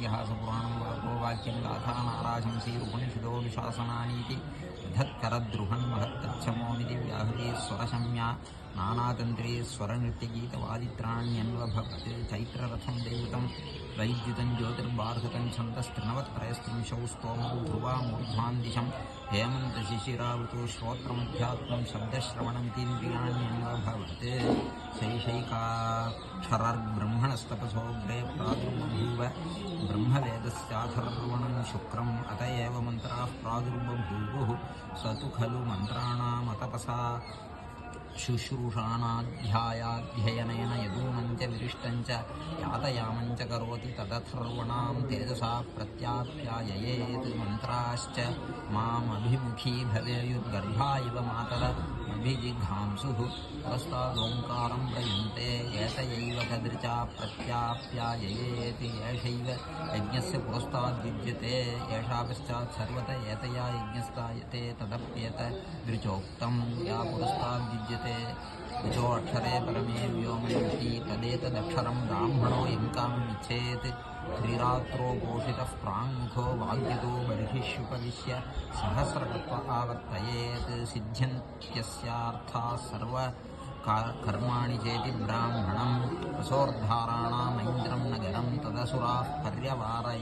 इतिहासपुराणं वदतो वाक्यं गाथा नाराशंसीरुपनिषदो विशासनानीति बृहत्करद्रुहन्महत्तच्छमोनिति व्याहृति स्वरशम्या नानातन्त्रे स्वरनृत्यगीतवादित्राण्यन्वभवत् चैत्ररथं देवतं वैद्युतं ज्योतिर्बार्हतं छन्दस्त्रिनवत्रयस्त्रिंशौ स्तोमौ ध्रुवामूर्ध्वान् दिशं हेमन्तशिशिरावृतो श्रोत्रमध्यात्मं शब्दश्रवणमितीन्द्रियाण्यन्वभवत् शैशैकाक्षरर्ब्रह्मणस्तपसोऽग्रे प्रादुर्बभूव ब्रह्मवेदस्याथर्वणं शुक्रम् अत एव मन्त्राः प्रादुर्बभूवुः स तु खलु मन्त्राणामतपसा शुश्रूषाणाध्यायाध्ययनेन यदूनञ्च विरिष्टञ्च यातयामञ्च करोति तदथर्वणां तेजसा प्रत्याप्याययेत् मन्त्राश्च मामभिमुखी भवेयुर्गर्भा इव मातरमभिजिघांसुः पुरस्तादोङ्कारं प्रयुङ्क्ते एतयैव तदृचा प्रत्याप्याययेत् एषैव यज्ञस्य पुरस्ताद्युज्यते एषा पश्चात् सर्वत एतया यज्ञस्तायते तदप्येतदृचोक्तं या पुरस्ताद्युज्यते जो अक्षरे परमे व्योमयति तदेतदक्षरं ब्राह्मणो यङ्कामिच्छेत् त्रिरात्रो पोषितः प्राङ्मुखो वाग्यतो बर्हिष्युपविश्य सहस्रकत्व आवर्तयेत् सिद्ध्यन्त्यस्यार्थाः सर्व कर्माणि चेति ब्राह्मणं रसोर्धाराणामैन्द्रं नगरं तदसुराः पर्यवारय